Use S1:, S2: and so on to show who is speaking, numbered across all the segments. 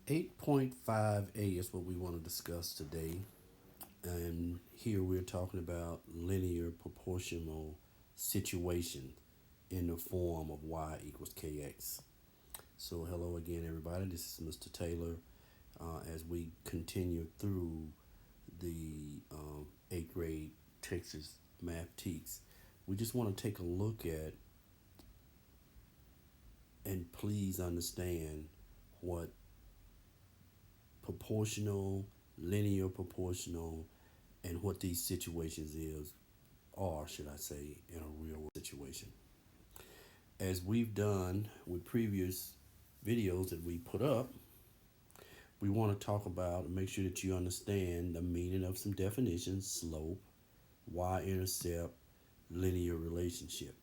S1: 8.5a is what we want to discuss today. And here we're talking about linear proportional situation in the form of y equals kx. So, hello again, everybody. This is Mr. Taylor. As we continue through the eighth grade Texas math teaks, we just want to take a look at and please understand what proportional, linear proportional, and what these situations is, or should I say, in a real world situation. As we've done with previous videos that we put up, we want to talk about and make sure that you understand the meaning of some definitions: slope, y-intercept, linear relationship.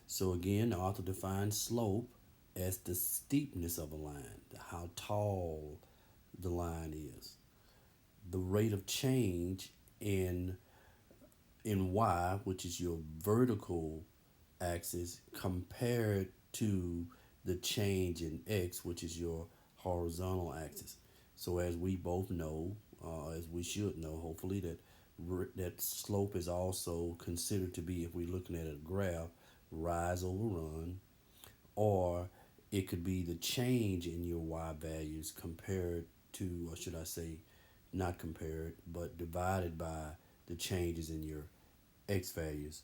S1: So again, the author defines slope as the steepness of a line, how tall the line is, the rate of change in y, which is your vertical axis, compared to the change in x, which is your horizontal axis. So as we both know, as we should know, hopefully that slope is also considered to be, if we're looking at a graph, rise over run, or it could be the change in your y values compared to, or should I say, not compared, but divided by the changes in your x values.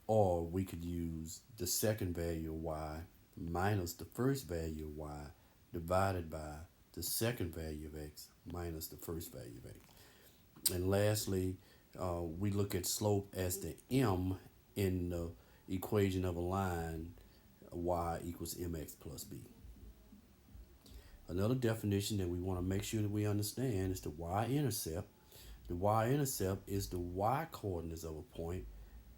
S1: Or we could use the second value of y minus the first value of y divided by the second value of x minus the first value of x. And lastly, we look at slope as the m in the equation of a line y equals mx plus b. Another definition that we want to make sure that we understand is the y-intercept. The y-intercept is the y-coordinates of a point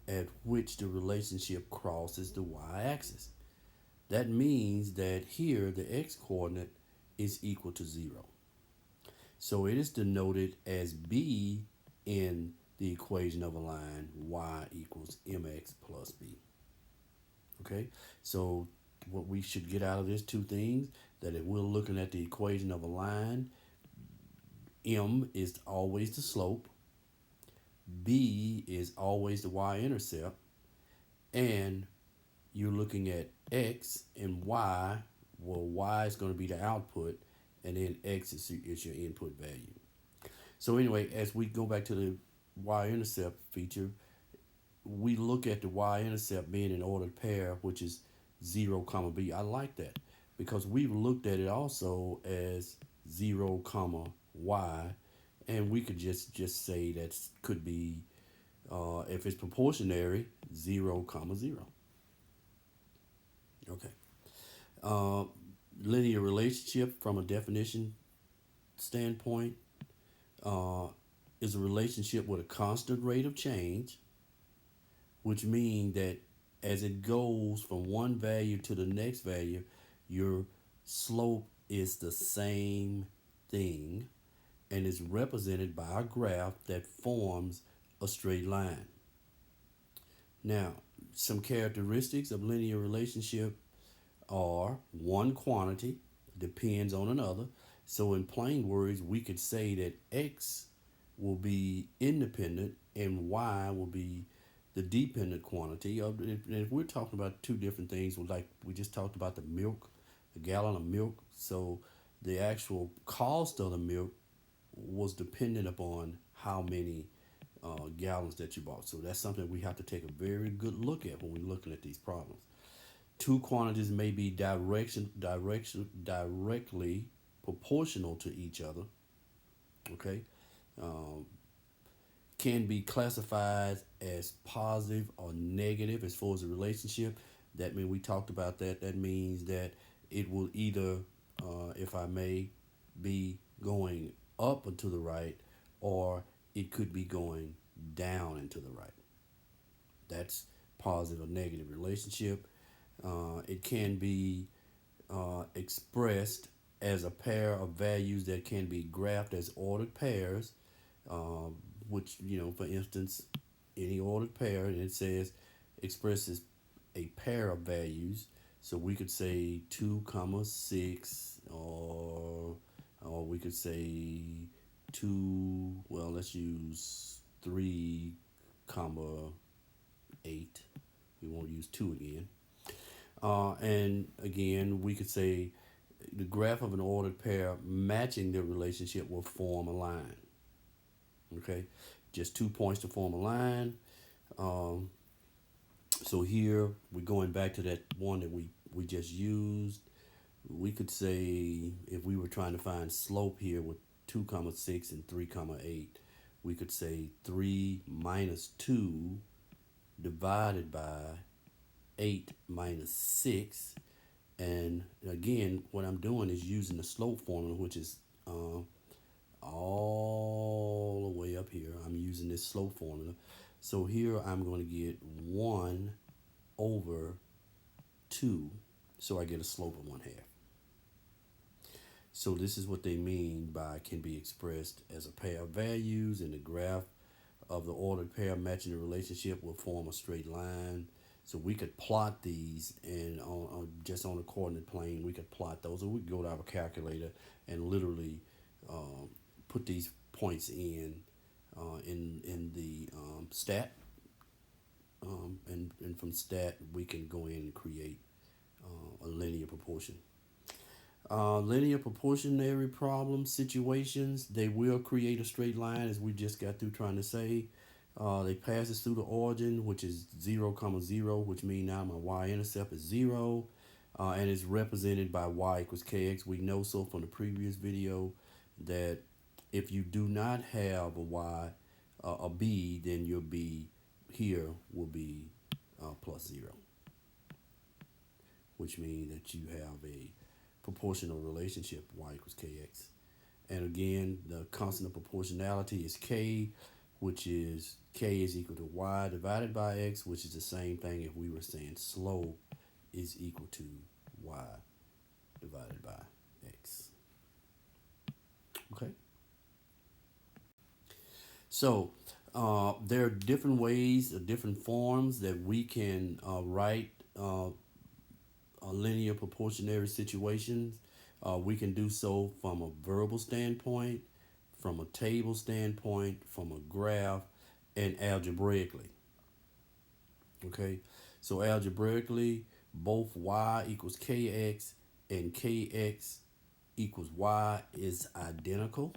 S1: at which the relationship crosses the y-axis. That means that here the x-coordinate is equal to 0. So it is denoted as b in the equation of a line y equals mx plus b. Okay, so what we should get out of this two things, that if we're looking at the equation of a line, m is always the slope, b is always the y-intercept, and you're looking at x and y. Well, y is going to be the output, and then x is your input value. So anyway, as we go back to the y-intercept feature, we look at the y-intercept being an ordered pair, which is 0 comma b. I like that because we've looked at it also as 0 comma y, and we could just say that could be, if it's proportionary, 0 comma 0. Okay. Uh, Linear relationship from a definition standpoint uh, is a relationship with a constant rate of change, which means that as it goes from one value to the next value, your slope is the same thing and is represented by a graph that forms a straight line. Now, some characteristics of linear relationship are: one quantity depends on another. So in plain words, we could say that x will be independent and y will be the dependent quantity. If we're talking about two different things, like we just talked about the milk, a gallon of milk. So the actual cost of the milk was dependent upon how many gallons that you bought. So that's something we have to take a very good look at when we're looking at these problems. Two quantities may be directly proportional to each other. Okay, um, can be classified as positive or negative as far as a relationship. That means we talked about that. That means that it will either, if I may, be going up and to the right, or it could be going down and to the right. That's positive or negative relationship. It can be expressed as a pair of values that can be graphed as ordered pairs, uh, which, for instance, any ordered pair, and it says expresses a pair of values So we could say 2 comma 6, or we could say 2, well, let's use 3 comma 8. We won't use 2 again. And again, we could say the graph of an ordered pair matching their relationship will form a line. Okay, just 2 points to form a line. Um, so here we're going back to that one that we just used. We could say if we were trying to find slope here with 2 comma 6 and 3 comma 8, we could say 3 minus 2 divided by 8 minus 6. And again, what I'm doing is using the slope formula, which is all the way up here. I'm using this slope formula. So here I'm going to get 1 over 2. So I get a slope of 1/2. So this is what they mean by can be expressed as a pair of values, and the graph of the ordered pair matching the relationship will form a straight line. So we could plot these, and just on the coordinate plane, we could plot those, or we could go to our calculator and literally put these points in the stat, and from stat we can go in and create a linear proportion. Linear proportionary problem situations, they will create a straight line, as we just got through trying to say. They pass us through the origin, which is 0 comma 0, which means now my y-intercept is 0, and it's represented by y equals kx. We know so from the previous video that if you do not have a b, then your b here will be plus 0, which means that you have a proportional relationship, y equals kx. And again, the constant of proportionality is k, which is k is equal to y divided by x, which is the same thing if we were saying slope is equal to y divided by x. Okay. So there are different ways, different forms that we can write linear proportionary situations. We can do so from a verbal standpoint, from a table standpoint, from a graph, and algebraically. Okay, so algebraically, both y equals kx and kx equals y is identical.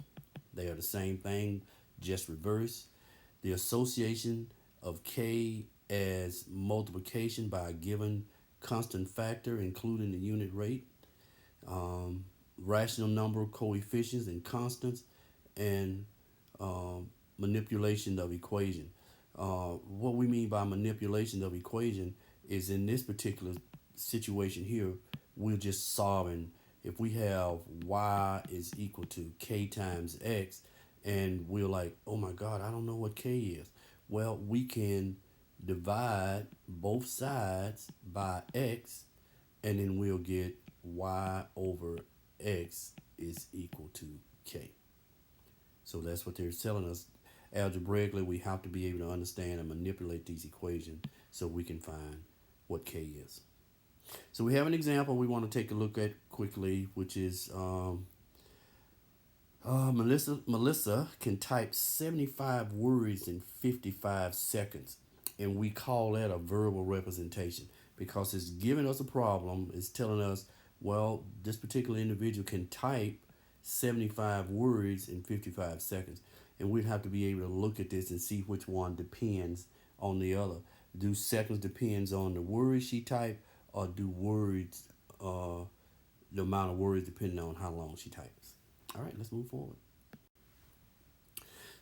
S1: They are the same thing, just reverse. The association of k as multiplication by a given constant factor, including the unit rate, rational number coefficients and constants, and manipulation of equation. What we mean by manipulation of equation is in this particular situation here, we're just solving. If we have y is equal to k times x, and we're like, oh my God, I don't know what k is. Well, we can divide both sides by x, and then we'll get y over x is equal to k. So that's what they're telling us. Algebraically, we have to be able to understand and manipulate these equations so we can find what k is. So we have an example we want to take a look at quickly, which is Melissa can type 75 words in 55 seconds, and we call that a verbal representation because it's giving us a problem. It's telling us, well, this particular individual can type 75 words in 55 seconds, and we'd have to be able to look at this and see which one depends on the other. Do seconds depends on the words she typed, or do words, the amount of words depending on how long she types? All right, let's move forward.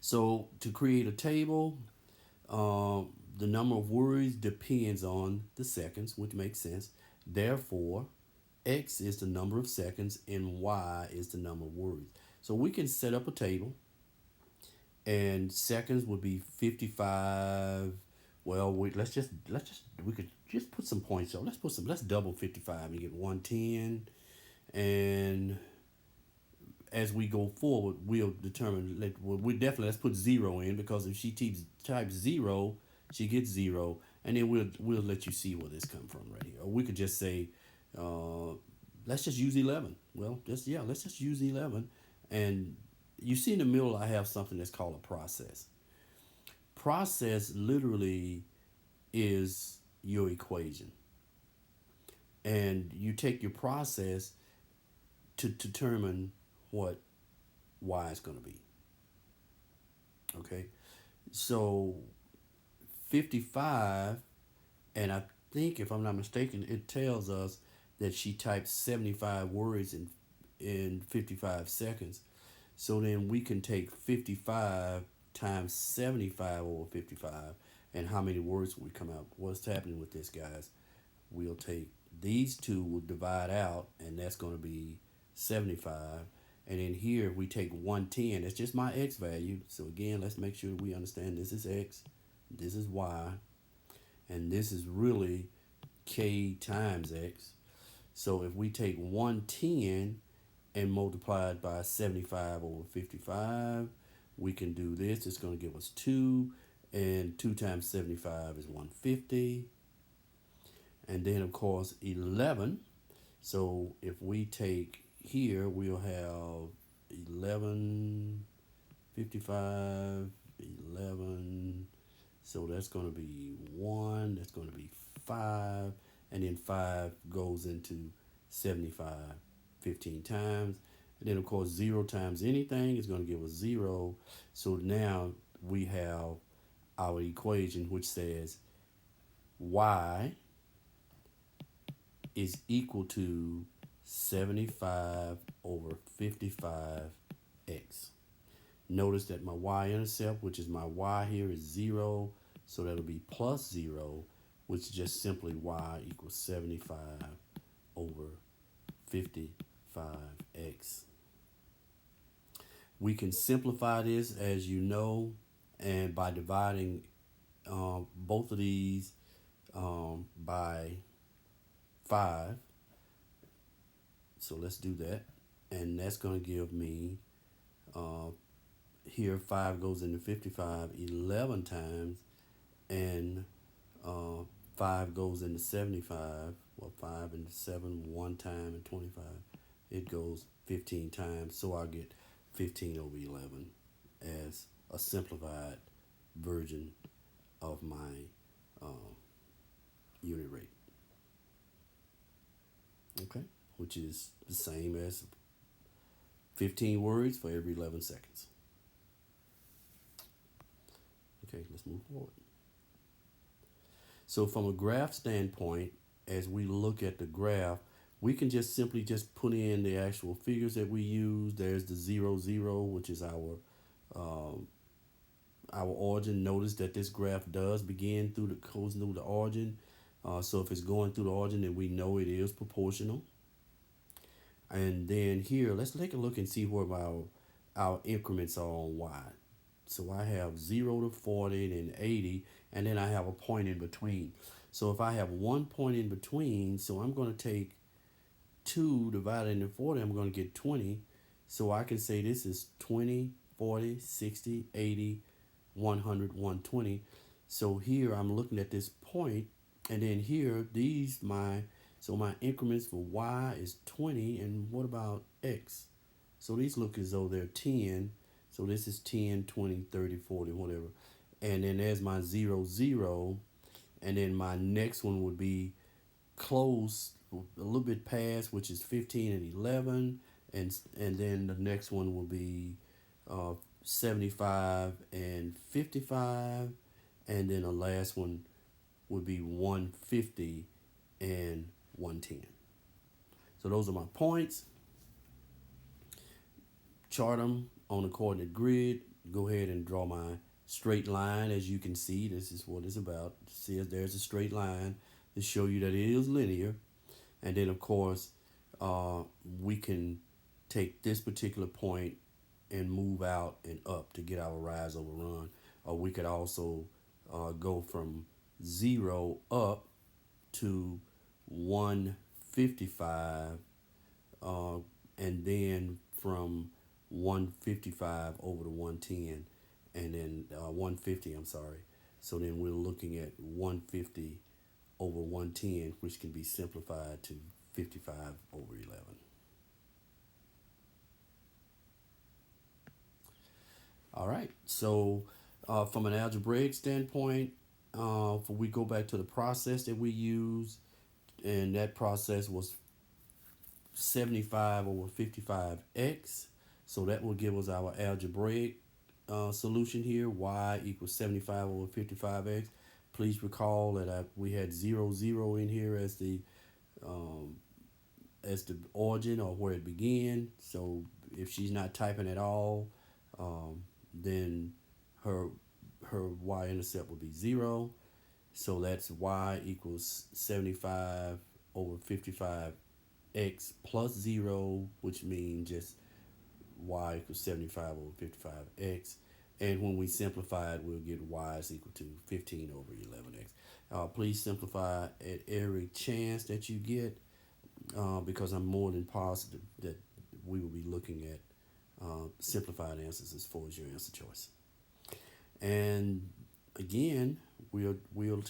S1: So to create a table, the number of words depends on the seconds, which makes sense. Therefore, x is the number of seconds and y is the number of words. So we can set up a table, and seconds would be 55. Well, we could just put some points on. Let's double 55 and get 110. And as we go forward, we'll determine, let's put 0 in, because if she types 0, she gets 0, and then we'll let you see where this comes from right here. Or we could just say Uh, let's just use 11. Well, just yeah, let's just use 11. And you see in the middle, I have something that's called a process. Process literally is your equation, and you take your process to determine what y is going to be. Okay, so 55, and I think if I'm not mistaken, it tells us that she typed 75 words in 55 seconds. So then we can take 55 times 75 over 55, and how many words would come out? What's happening with this, guys? We'll take these two, will divide out, and that's going to be 75. And then here we take 110. That's just my x value. So again, let's make sure we understand this is x, this is y, and this is really k times x. So if we take 110 and multiply it by 75 over 55, we can do this. It's going to give us 2, and 2 times 75 is 150. And then, of course, 11. So if we take here, we'll have 11, 55, 11. So that's going to be 1, that's going to be 5, and then 5 goes into 75 15 times. And then, of course, 0 times anything is going to give us 0. So now we have our equation, which says y is equal to 75 over 55x. Notice that my y-intercept, which is my y here, is 0. So that'll be plus 0, which is just simply y equals 75 over 55x. We can simplify this, as you know, and by dividing both of these by 5. So let's do that. And that's going to give me, here 5 goes into 55 11 times, and 5 goes into 75. Well, 5 into 7 one time, and 25. It goes 15 times. So I'll get 15 over 11 as a simplified version of my unit rate. Okay, which is the same as 15 words for every 11 seconds. Okay, let's move forward. So from a graph standpoint, as we look at the graph, we can just simply just put in the actual figures that we use. There's the 0, 0, which is our origin. Notice that this graph does begin goes through the origin. So if it's going through the origin, then we know it is proportional. And then here, let's take a look and see where our increments are on y. So I have 0 to 40 and 80, and then I have a point in between. So if I have one point in between, so I'm going to take 2 divided into 40, I'm going to get 20. So I can say this is 20, 40, 60, 80, 100, 120. So here I'm looking at this point, and then here, so my increments for y is 20, and what about x? So these look as though they're 10. So this is 10, 20, 30, 40, whatever. And then there's my 0, 0. And then my next one would be close, a little bit past, which is 15 and 11. And then the next one will be 75 and 55. And then the last one would be 150 and 110. So those are my points. Chart them on a coordinate grid. Go ahead and draw my straight line. As you can see, this is what it's about. See, there's a straight line to show you that it is linear. And then, of course, we can take this particular point and move out and up to get our rise over run. Or we could also go from 0 up to 155, and then from 155 over to 110, and then 150, I'm sorry. So then we're looking at 150 over 110, which can be simplified to 55 over 11. All right, so from an algebraic standpoint, if we go back to the process that we use, and that process was 75 over 55x. So that will give us our algebraic solution here. Y equals 75 over 55x. Please recall that we had 0, 0 in here um, as the origin or where it began. So if she's not typing at all, then her her y-intercept will be 0. So that's y equals 75 over 55 x plus 0, which means just y equals 75 over 55x. And when we simplify it, we'll get y is equal to 15 over 11x. Please simplify at every chance that you get, because I'm more than positive that we will be looking at simplified answers as far as your answer choice. And again, we'll